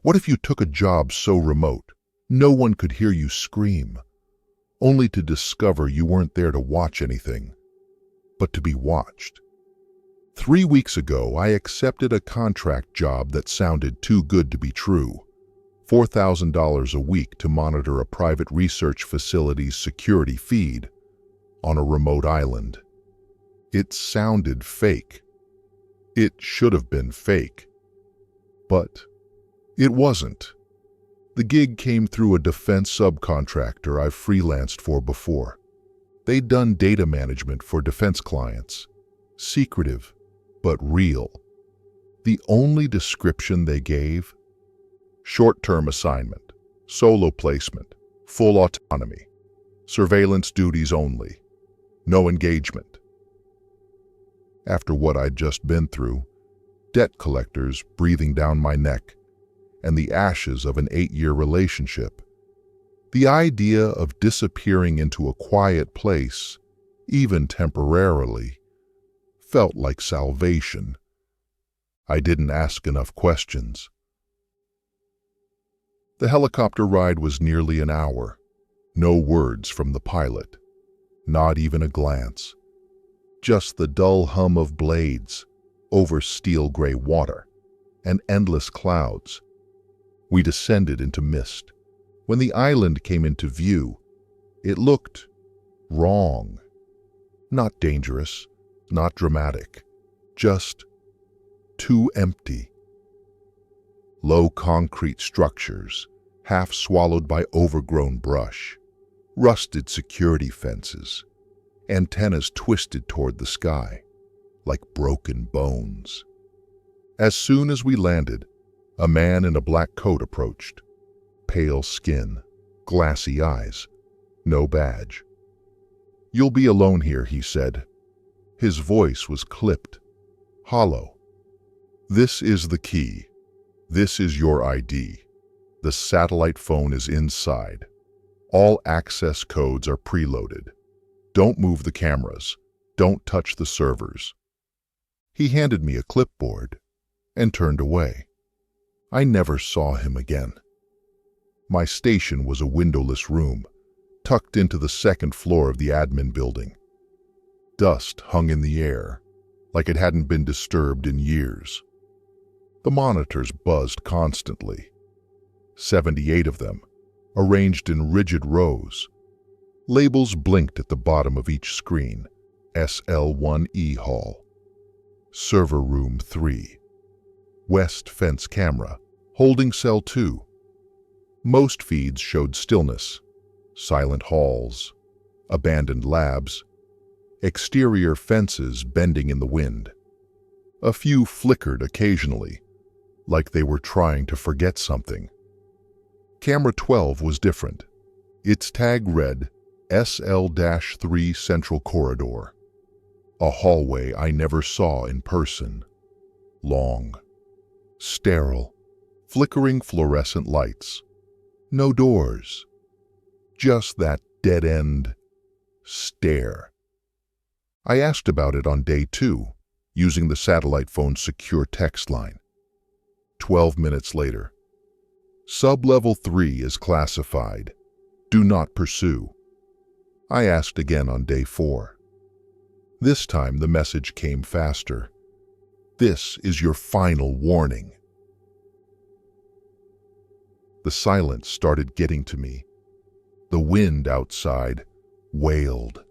What if you took a job so remote, no one could hear you scream, only to discover you weren't there to watch anything, but to be watched? 3 weeks ago, I accepted a contract job that sounded too good to be true. $4,000 a week to monitor a private research facility's security feed on a remote island. It sounded fake. It should have been fake. But it wasn't. The gig came through a defense subcontractor I've freelanced for before. They'd done data management for defense clients. Secretive, but real. The only description they gave: short-term assignment, solo placement, full autonomy, surveillance duties only, no engagement. After what I'd just been through, debt collectors breathing down my neck, and the ashes of an 8-year relationship, the idea of disappearing into a quiet place, even temporarily, felt like salvation. I didn't ask enough questions. The helicopter ride was nearly an hour. No words from the pilot, not even a glance. Just the dull hum of blades over steel-gray water and endless clouds. We descended into mist. When the island came into view, it looked wrong. Not dangerous, not dramatic, just too empty. Low concrete structures, half swallowed by overgrown brush, rusted security fences, antennas twisted toward the sky, like broken bones. As soon as we landed, a man in a black coat approached. Pale skin, glassy eyes, no badge. "You'll be alone here," he said. His voice was clipped, hollow. "This is the key. This is your ID. The satellite phone is inside. All access codes are preloaded. Don't move the cameras. Don't touch the servers." He handed me a clipboard and turned away. I never saw him again. My station was a windowless room, tucked into the second floor of the admin building. Dust hung in the air, like it hadn't been disturbed in years. The monitors buzzed constantly. 78 of them, arranged in rigid rows. Labels blinked at the bottom of each screen. SL1E Hall. Server Room 3. West Fence Camera. Holding Cell 2. Most feeds showed stillness. Silent halls. Abandoned labs. Exterior fences bending in the wind. A few flickered occasionally, like they were trying to forget something. Camera 12 was different. Its tag read SL-3 Central Corridor. A hallway I never saw in person. Long. Sterile. Flickering fluorescent lights. No doors. Just that dead-end stare. I asked about it on day 2, using the satellite phone's secure text line. 12 minutes later. Sub-level 3 is classified. Do not pursue. I asked again on day 4. This time the message came faster. This is your final warning. The silence started getting to me. The wind outside wailed,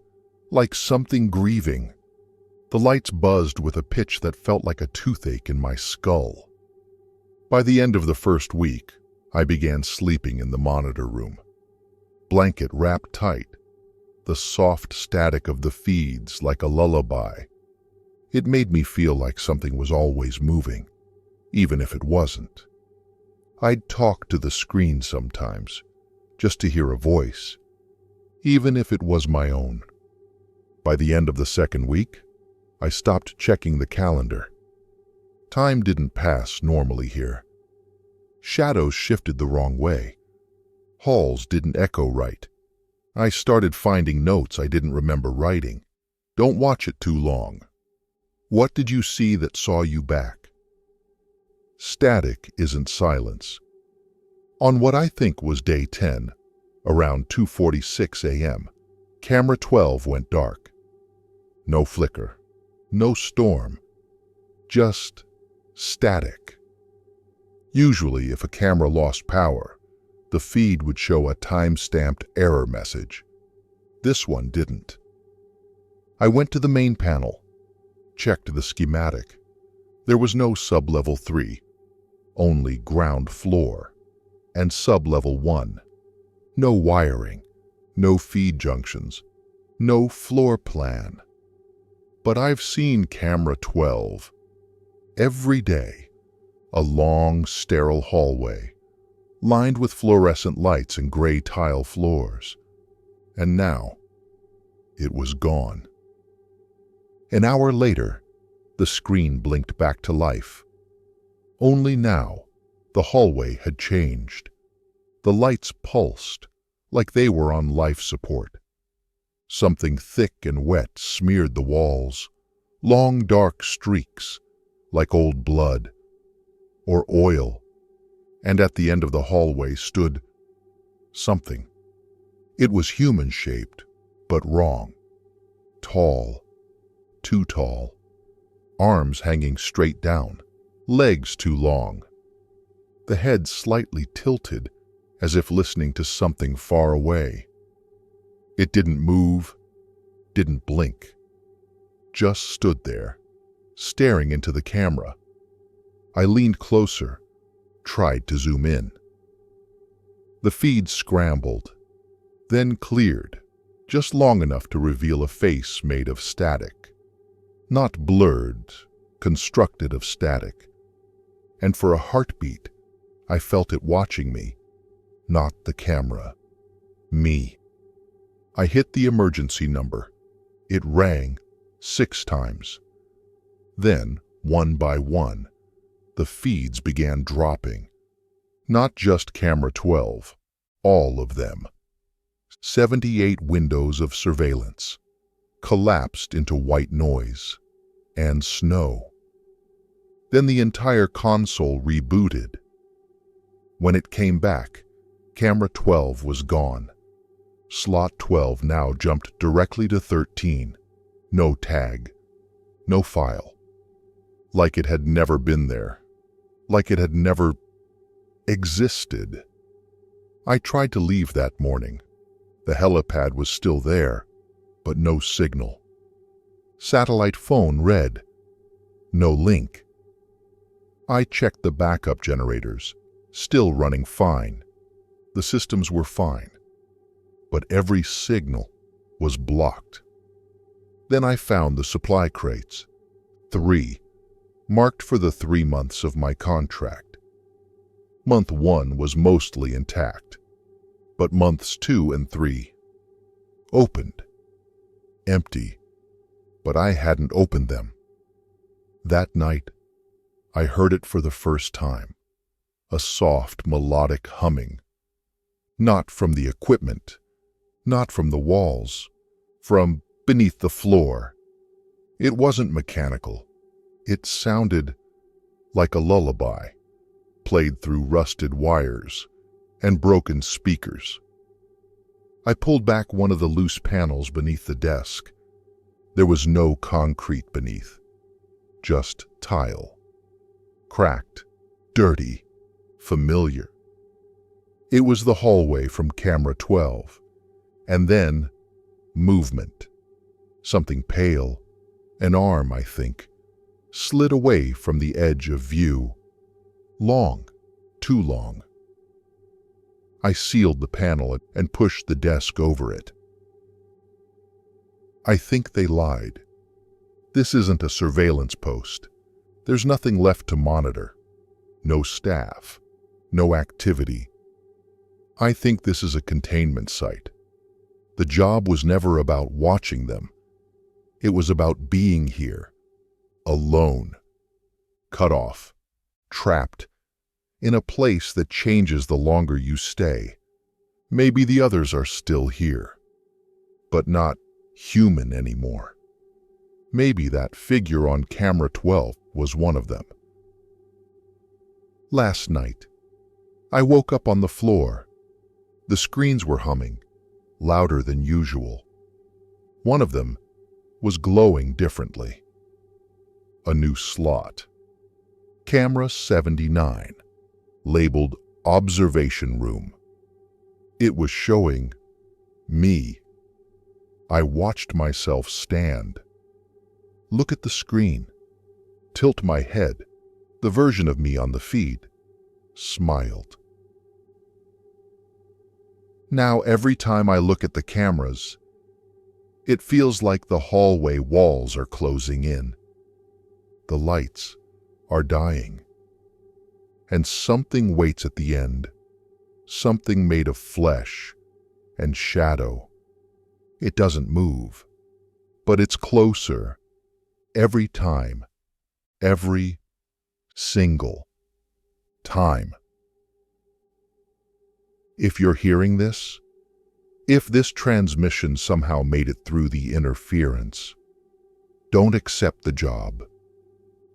like something grieving. The lights buzzed with a pitch that felt like a toothache in my skull. By the end of the first week, I began sleeping in the monitor room. Blanket wrapped tight, the soft static of the feeds like a lullaby. It made me feel like something was always moving, even if it wasn't. I'd talk to the screen sometimes, just to hear a voice, even if it was my own. By the end of the second week, I stopped checking the calendar. Time didn't pass normally here. Shadows shifted the wrong way. Halls didn't echo right. I started finding notes I didn't remember writing. Don't watch it too long. What did you see that saw you back? Static isn't silence. On what I think was day 10, around 2:46 a.m., camera 12 went dark. No flicker, no storm, just static. Usually, if a camera lost power, the feed would show a time-stamped error message. This one didn't. I went to the main panel, checked the schematic. There was no sub-level 3, only ground floor, and sub-level 1. No wiring, no feed junctions, no floor plan. But I've seen camera 12 every day, a long, sterile hallway, lined with fluorescent lights and gray tile floors. And now, it was gone. An hour later, the screen blinked back to life. Only now, the hallway had changed. The lights pulsed, like they were on life support. Something thick and wet smeared the walls, long dark streaks, like old blood or oil. And at the end of the hallway stood something. It was human-shaped, but wrong. Tall, too tall. Arms hanging straight down, legs too long. The head slightly tilted, as if listening to something far away. It didn't move, didn't blink. Just stood there, staring into the camera. I leaned closer, tried to zoom in. The feed scrambled, then cleared, just long enough to reveal a face made of static. Not blurred, constructed of static. And for a heartbeat, I felt it watching me, not the camera. Me. I hit the emergency number. It rang 6 times. Then, one by one, the feeds began dropping. Not just camera 12, all of them. 78 windows of surveillance collapsed into white noise and snow. Then the entire console rebooted. When it came back, camera 12 was gone. Slot 12 now jumped directly to 13. No tag, no file. Like it had never been there. Like it had never existed. I tried to leave that morning. The helipad was still there, but no signal. Satellite phone red. No link. I checked the backup generators, still running fine. The systems were fine, but every signal was blocked. Then I found the supply crates, 3, marked for the 3 months of my contract. Month 1 was mostly intact, but months 2 and 3, opened, empty, but I hadn't opened them. That night, I heard it for the first time, a soft, melodic humming. Not from the equipment, not from the walls, from beneath the floor. It wasn't mechanical. It sounded like a lullaby, played through rusted wires and broken speakers. I pulled back one of the loose panels beneath the desk. There was no concrete beneath, just tile. Cracked, dirty, familiar. It was the hallway from camera 12, and then movement. Something pale, an arm, I think, slid away from the edge of view. Long, too long. I sealed the panel and pushed the desk over it. I think they lied. This isn't a surveillance post. There's nothing left to monitor. No staff, no activity. I think this is a containment site. The job was never about watching them. It was about being here, alone, cut off, trapped, in a place that changes the longer you stay. Maybe the others are still here, but not human anymore. Maybe that figure on camera 12 was one of them. Last night, I woke up on the floor. The screens were humming, louder than usual. One of them was glowing differently. A new slot. Camera 79, labeled Observation Room. It was showing me. I watched myself stand. Look at the screen. Tilt my head. The version of me on the feed smiled. Now every time I look at the cameras, it feels like the hallway walls are closing in. The lights are dying. And something waits at the end. Something made of flesh and shadow. It doesn't move, but it's closer every time, every single time. If you're hearing this, if this transmission somehow made it through the interference, don't accept the job.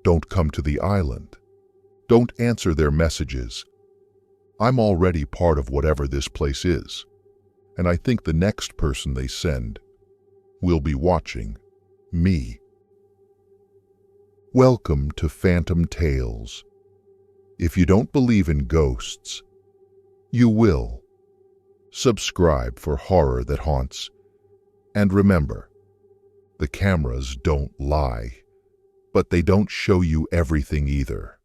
Don't come to the island. Don't answer their messages. I'm already part of whatever this place is, and I think the next person they send will be watching me. Welcome to Phantom Tales. If you don't believe in ghosts, you will. Subscribe for horror that haunts. And remember, the cameras don't lie, but they don't show you everything either.